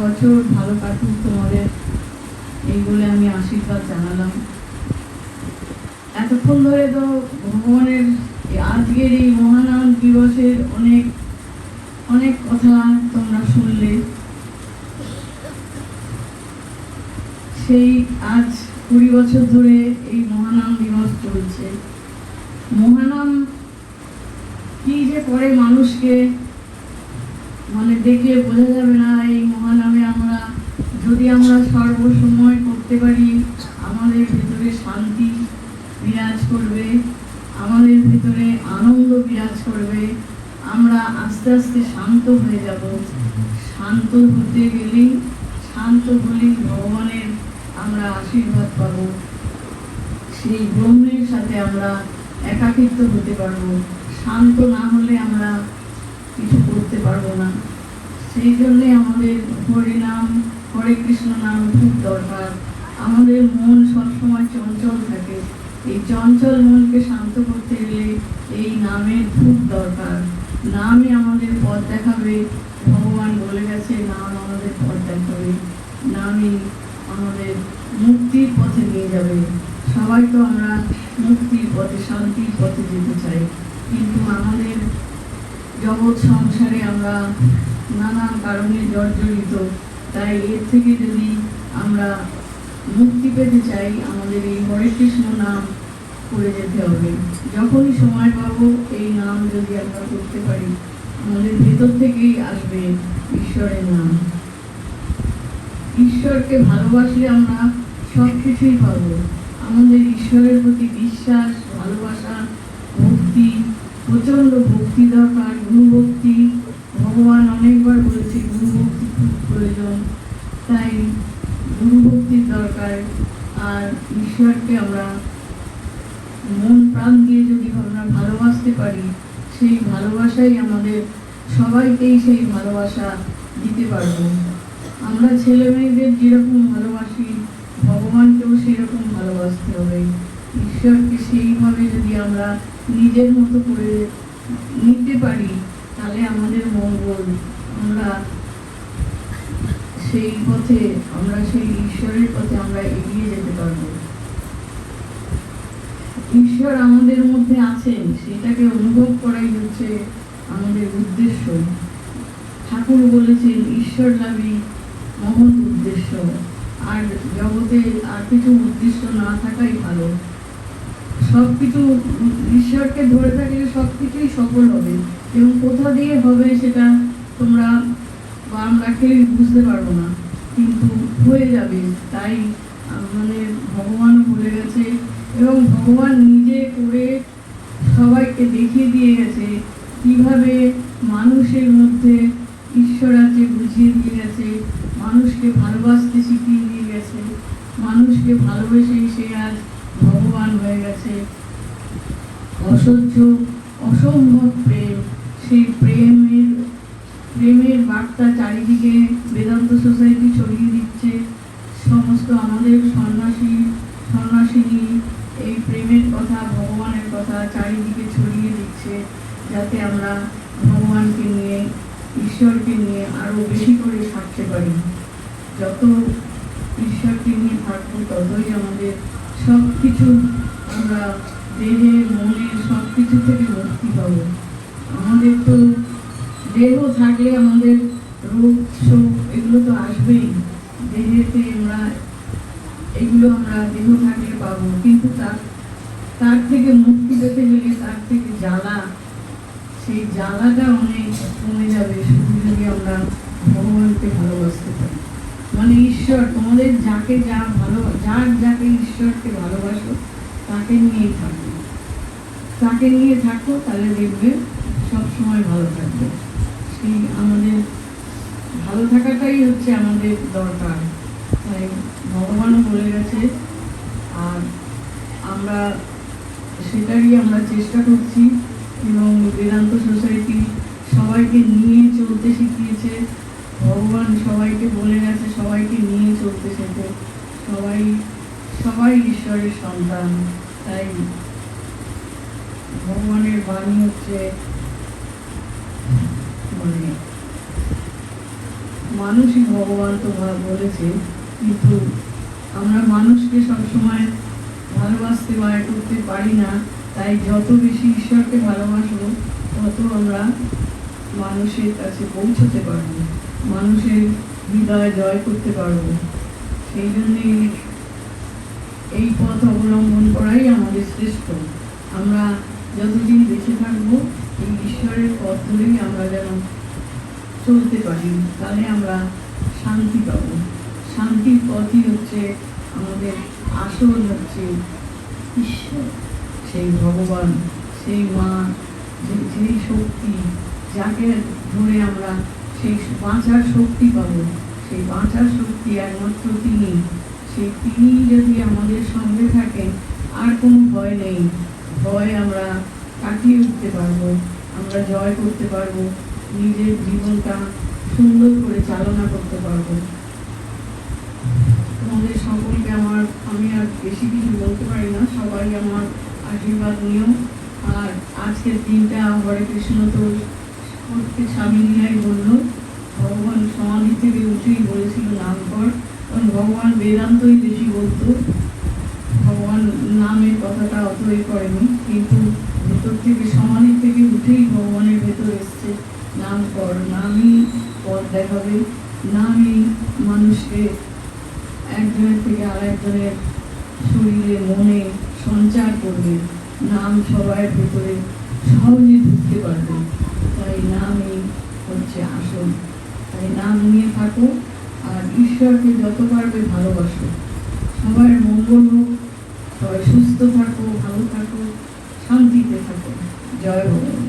বছর ভালো কাটুক তোমাদের, এই বলে আমি আশীর্বাদ জানালাম। এতক্ষণ ধরে তো ভগবানের আজকের এই মহানাম দিবসের অনেক অনেক কথা তোমরা শুনলে। সেই আজ 20 বছর ধরে এই মহানাম দিবস চলছে। মহানাম কি যে করে মানুষকে, মানে দেখলে বোঝা যাবে না। এই মহানামে আমরা যদি আমরা সর্বসময় করতে পারি, আমাদের ভিতরে শান্তি বিরাজ করবে, আমাদের ভিতরে আনন্দ বিরাজ করবে, আমরা আস্তে আস্তে শান্ত হয়ে যাব। শান্ত হতে গেলেই, শান্ত হলেই ভগবানের আমরা আশীর্বাদ পাব। সেই ব্রহ্মের সাথে আমরা একাকিত্ব হতে পারবো। শান্ত না হলে আমরা কিছু করতে পারবো না। সেই জন্যে আমাদের হরিনাম, হরে কৃষ্ণ নাম খুব দরকার। আমাদের মন সবসময় চঞ্চল থাকে, এই চঞ্চল মনকে শান্ত করতে গেলে এই নামের খুব দরকার। নামই আমাদের পথ দেখাবে। ভগবান বলে গেছে নাম আমাদের পথ দেখাবে, নামই আমাদের মুক্তির পথে নিয়ে যাবে। সবাই তো আমরা মুক্তির পথে, শান্তির পথে যেতে চাই, কিন্তু আমাদের জগৎ সংসারে আমরা নানান কারণে জর্জরিত। তাই এর থেকে যদি আমরা মুক্তি পেতে চাই, আমাদের এই হরে কৃষ্ণ নাম করে যেতে হবে। যখনই সময় পাবো এই নাম যদি আমরা করতে পারি, আমাদের ভেতর থেকেই আসবে ঈশ্বরের নাম। ঈশ্বরকে ভালোবাসলে আমরা সব কিছুই পাবো। আমাদের ঈশ্বরের প্রতি বিশ্বাস, ভালোবাসা, ভক্তি, প্রচন্ড ভক্তি দরকার, গুরু ভক্তি। ভগবান অনেকবার বলেছে গুরু ভক্তি খুব প্রয়োজন, তাই গুরু ভক্তির দরকার। আর ঈশ্বরকে আমরা মন প্রাণ দিয়ে যদি আমরা ভালোবাসতে পারি, সেই ভালোবাসাই আমাদের সবাইকেই সেই ভালোবাসা দিতে পারবো। আমরা ছেলে মেয়েদের যেরকম ভালোবাসি, ভগবানকেও সেরকম ভালোবাসতে হবে। ঈশ্বরকে সেইভাবে যদি আমরা নিজের মতো করে নিতে পারি, তাহলে আমাদের মঙ্গল। আমরা সেই পথে, আমরা সেই ঈশ্বরের পথে আমরা এগিয়ে যেতে পারবো। ঈশ্বর আমাদের মধ্যে আছেন, সেটাকে অনুভব করাই হচ্ছে আমাদের উদ্দেশ্য। ঠাকুর বলেছেন ঈশ্বর লাভই মহৎ উদ্দেশ্য। আর জগতে আর কিছু উদ্দেশ্য না থাকাই ভালো। সবকিছু ঈশ্বরকে ধরে থাকলে সবকিছুই সফল হবে, এবং কোথা দিয়ে হবে সেটা তোমরা বা আমরা কেউ বুঝতে পারবো না, কিন্তু হয়ে যাবে। তাই মানে ভগবান বলে গেছে, এবং ভগবান নিজে করে সবাইকে দেখিয়ে দিয়ে গেছে কিভাবে মানুষের মধ্যে ঈশ্বর আছে, বুঝিয়ে দিয়ে গেছে। মানুষকে ভালোবাসতে শিখিয়ে দিয়ে গেছে। মানুষকে ভালোবেসেই সে আজ ভগবান হয়ে গেছে। অসহ্য অসম্ভব প্রেম, সেই প্রেমের বার্তা চারিদিকে বেদান্ত সোসাইটি ছড়িয়ে দিচ্ছে। সমস্ত আমাদের সন্ন্যাসিনী এই প্রেমের কথা, ভগবানের কথা চারিদিকে ছড়িয়ে দিচ্ছে, যাতে আমরা ভগবানকে নিয়ে, ঈশ্বরকে নিয়ে আরো বেশি করে থাকতে পারি। যত ঈশ্বরকে নিয়ে থাকবো, ততই আমাদের সব কিছু, আমরা দেহের মনের সব কিছু থেকে মুক্তি পাবো। আমাদের তো দেহ থাকলে আমাদের রোগ শোক এগুলো তো আসবেই দেহেতে। এগুলো আমরা দেহ থাকলে পাবো, কিন্তু তার থেকে মুক্তি পেতে গেলে, তার থেকে জ্বালা, সেই জ্বালাটা অনেক কমে যাবে শুধু যদি আমরা ভগবানকে ভালোবাসতে পারি। মানে ঈশ্বর, তোমাদের যাকে যাকে ঈশ্বরকে ভালোবাসো, তাকে নিয়েই থাকো। তাকে নিয়ে থাকো, তাহলে দেখবে সবসময় ভালো থাকবে। সেই আমাদের ভালো থাকাটাই হচ্ছে আমাদের দরকার। তাই ভগবানও বলে গেছে, আর আমরা সেটারই আমরা চেষ্টা করছি। এবং বেদান্ত সোসাইটি সবাইকে নিয়ে চলতে শিখিয়েছে। ভগবান সবাইকে বলে গেছে সবাইকে নিয়ে চলতে শেখো। সবাই ঈশ্বরের সন্তান। তাই ভগবানের বাণী হচ্ছে, মানে মানুষই ভগবান তোমরা বলেছে, কিন্তু আমরা মানুষকে সবসময় ভালোবাসতে বা এ করতে পারি না। তাই যত বেশি ঈশ্বরকে ভালোবাসবো তত আমরা মানুষের কাছে পৌঁছতে পারবো, মানুষের হৃদয় জয় করতে পারবো। সেই জন্যেই এই পথ অবলম্বন করাই আমাদের শ্রেষ্ঠ। আমরা যতদিন বেঁচে থাকবো এই ঈশ্বরের পথ ধরেই আমরা যেন চলতে পারি, তাহলে আমরা শান্তি পাবো। শান্তির পথই হচ্ছে আমাদের আসল, হচ্ছে ঈশ্বর, সেই ভগবান, সেই মা, যেই শক্তি, যাকে ধরে আমরা সেই বাঁচার শক্তি পাবো। সেই বাঁচার শক্তি একমাত্র তিনি। তিনি যদি আমাদের সঙ্গে থাকেন আর কোনো ভয় নেই। ভয় আমরা কাটিয়ে উঠতে পারবো, আমরা জয় করতে পারবো, নিজের জীবনটা সুন্দর করে চালনা করতে পারবো। তোমাদের সকলকে আমি আর বেশি কিছু বলতে পারি না, সবাই আমার আশীর্বাদ নিও। আর আজকের দিনটা হরে কৃষ্ণ তো প্রত্যেক স্বামীরাই বললো, ভগবান সমাধি থেকে উঠেই বলেছিল নাম কর, কারণ ভগবান বেদান্তই বেশি বলতো, ভগবান নামের কথাটা অত করেনি, কিন্তু ভেতর থেকে সমাধি থেকে উঠেই ভগবানের ভেতর এসছে নাম কর। নামই পথ দেখাবে, নামই মানুষকে একজনের থেকে আরেকজনের শরীরে মনে সঞ্চার করবে, নাম সবার ভেতরে সহজে ঢুকতে পারবে। তাই নামই হচ্ছে আসল। তাই নাম নিয়ে থাকো আর ঈশ্বরকে যত পারবে ভালোবাসো। সবার মঙ্গল হোক, সবাই সুস্থ থাকো, ভালো থাকো, শান্তিতে থাকো। জয় ভগবান।